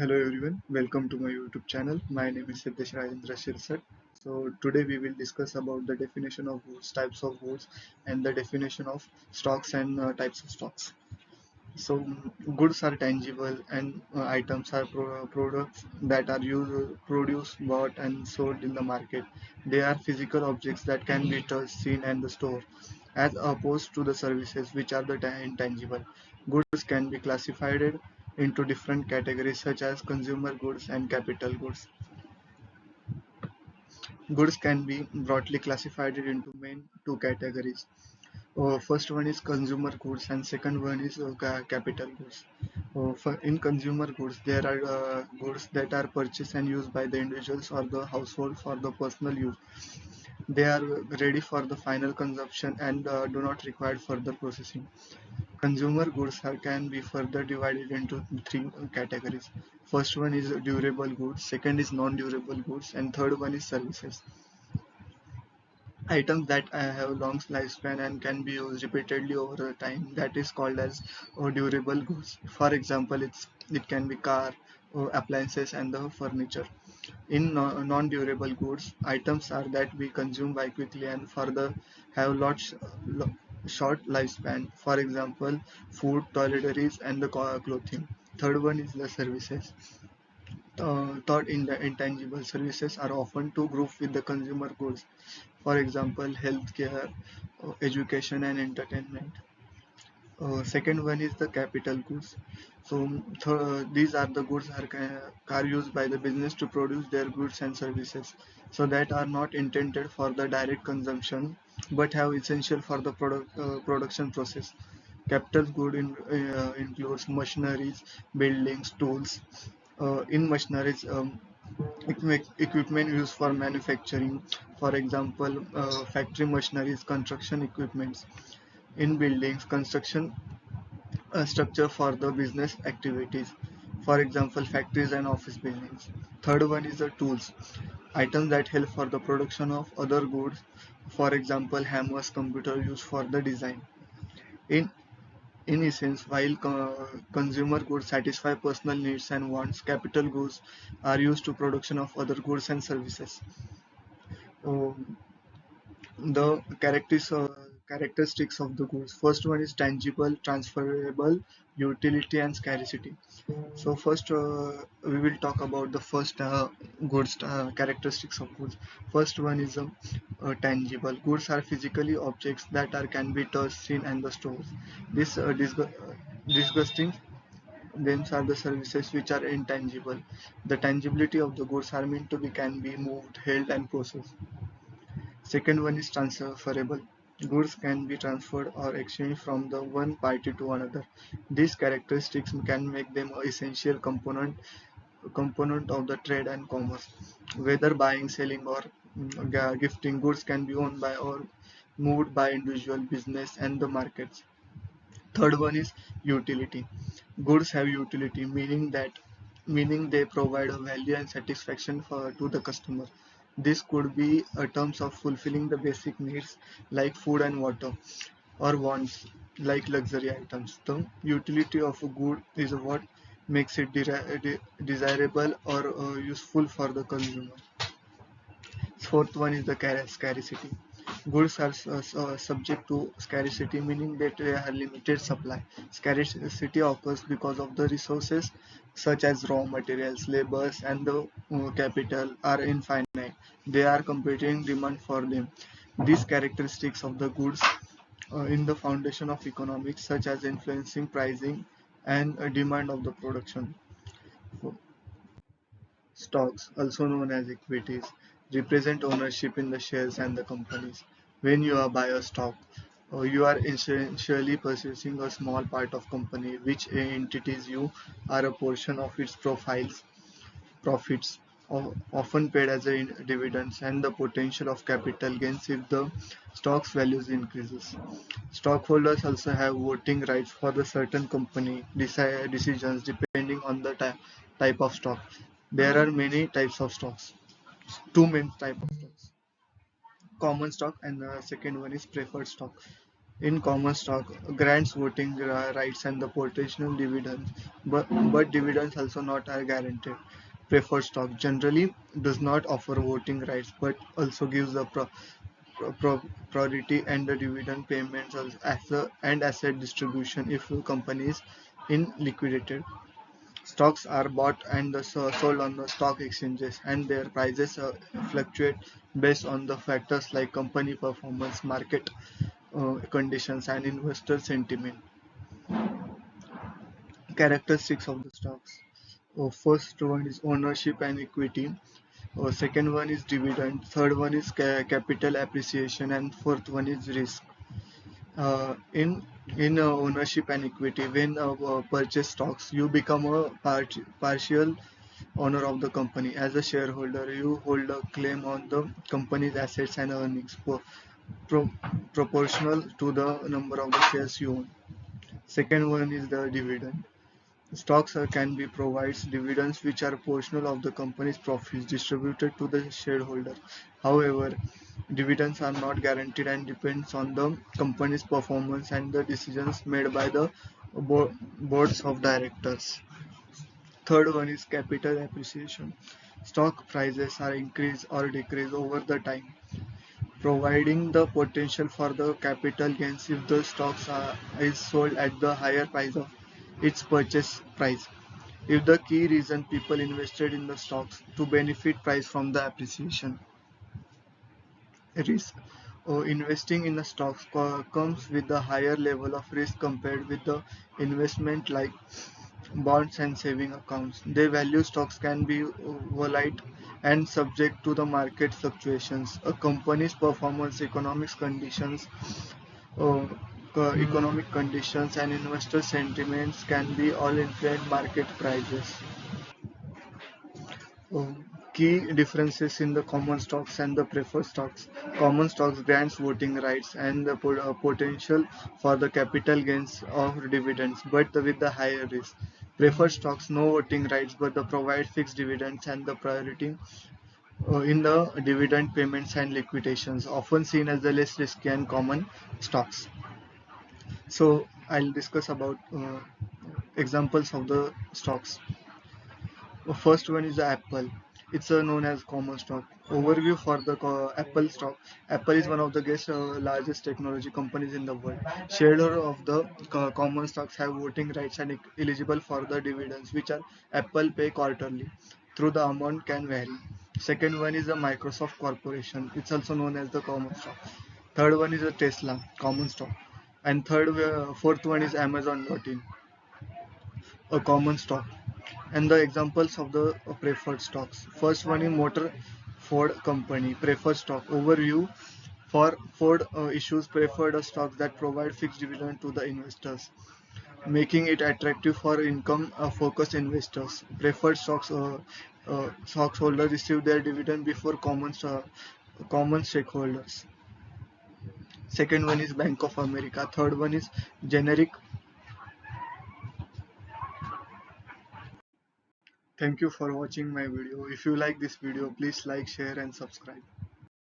Hello everyone, welcome to my YouTube channel. My name is Siddhesh. So today we will discuss about the definition of goods, types of goods, and the definition of stocks and types of stocks. So goods are tangible and items are products that are used, produced, bought, and sold in the market. They are physical objects that can be touched, seen, and stored, as opposed to the services which are the intangible. Goods can be classified into different categories such as consumer goods and capital goods. Goods can be broadly classified into main two categories. First one is consumer goods and second one is capital goods. In consumer goods, there are goods that are purchased and used by the individuals or the household for the personal use. They are ready for the final consumption and do not require further processing. Consumer goods can be further divided into three categories. First one is durable goods, second is non-durable goods, and third one is services. Items that have long lifespan and can be used repeatedly over the time, that is called as durable goods. For example, it can be car, appliances, and the furniture. In non-durable goods, items are that we consume by quickly and further have short lifespan. For example, food, toiletries, and the clothing. Third one is the services. Thought in the intangible services are often to group with the consumer goods. For example, healthcare, education, and entertainment. Second one is the capital goods. So these are the goods are used by the business to produce their goods and services. So that are not intended for the direct consumption, but have essential for the production process. Capital good includes machineries, buildings, tools. In machineries, equipment used for manufacturing. For example, factory machineries, construction equipments. In buildings, construction structure for the business activities. For example, factories and office buildings. Third one is the tools, items that help for the production of other goods. For example, hammers, computer used for the design. In in essence, while consumer goods satisfy personal needs and wants, capital goods are used to production of other goods and services. Um, the characteristics of the goods. First one is tangible, transferable, utility, and scarcity. So first, we will talk about the first goods characteristics of goods. First one is tangible. Goods are physically objects that are can be touched, seen, and the stored. This disgusting. Then are the services which are intangible. The tangibility of the goods are meant to be can be moved, held, and processed. Second one is transferable. Goods can be transferred or exchanged from the one party to another. These characteristics can make them an essential component of the trade and commerce. Whether buying, selling, or gifting, goods can be owned by or moved by individual business and the markets. Third one is utility. Goods have utility, meaning they provide a value and satisfaction to the customer. This could be a terms of fulfilling the basic needs like food and water, or wants like luxury items. The utility of a good is what makes it desirable or useful for the consumer. Fourth one is the scarcity. Goods are subject to scarcity, meaning that they have limited supply. Scarcity occurs because of the resources such as raw materials, labors, and the capital are infinite. They are competing demand for them. These characteristics of the goods in the foundation of economics, such as influencing pricing and demand of the production. Stocks, also known as equities, represent ownership in the shares and the companies. When you buy a stock, you are essentially purchasing a small part of company, which entities you are a portion of its profits, often paid as a dividends, and the potential of capital gains if the stock's values increases. Stockholders also have voting rights for the certain company decisions depending on the type of stock. There are many types of stocks. Two main type of stocks: common stock and the second one is preferred stock. In common stock, grants voting rights and the potential dividends, but dividends also not are guaranteed. Preferred stock generally does not offer voting rights, but also gives the pro- pro- priority and the dividend payments as and asset distribution if the company is in liquidated. Stocks are bought and sold on the stock exchanges, and their prices fluctuate based on the factors like company performance, market conditions, and investor sentiment. Characteristics of the stocks. First one is ownership and equity. Second one is dividend. Third one is capital appreciation, and fourth one is risk. In ownership and equity, when purchase stocks, you become a partial owner of the company. As a shareholder, you hold a claim on the company's assets and earnings pro- proportional to the number of the shares you own. Second one is the dividend. Stocks can be provides dividends which are portional of the company's profits distributed to the shareholder. However, dividends are not guaranteed and depends on the company's performance and the decisions made by the boards of directors. Third one is capital appreciation. Stock prices are increase or decrease over the time, providing the potential for the capital gains if the stocks is sold at the higher price of its purchase price. If the key reason people invested in the stocks to benefit price from the appreciation. Risk. Investing in the stocks comes with a higher level of risk compared with the investment like bonds and saving accounts. Their value stocks can be volatile and subject to the market fluctuations. A company's performance, uh, economic conditions, and investor sentiments can be all influence market prices. Key differences in the common stocks and the preferred stocks. Common stocks grants voting rights and the potential for the capital gains of dividends, but with the higher risk. Preferred stocks no voting rights, but the provide fixed dividends and the priority in the dividend payments and liquidations, often seen as the less risky and common stocks. So I'll discuss about examples of the stocks. The first one is the Apple. It's known as common stock. Overview for the Apple stock. Apple is one of the largest technology companies in the world. Shareholders of the common stocks have voting rights and eligible for the dividends, which are Apple pay quarterly. Through the amount can vary. Second one is the Microsoft Corporation. It's also known as the common stock. Third one is the Tesla common stock. And fourth one is Amazon.in, a common stock. And the examples of the preferred stocks. First one is Motor Ford Company preferred stock overview. For Ford issues preferred stocks that provide fixed dividend to the investors, making it attractive for income focused investors. Preferred stocks holders receive their dividend before common stakeholders. Second one is Bank of America. Third one is generic. Thank you for watching my video. If you like this video, please like, share and subscribe.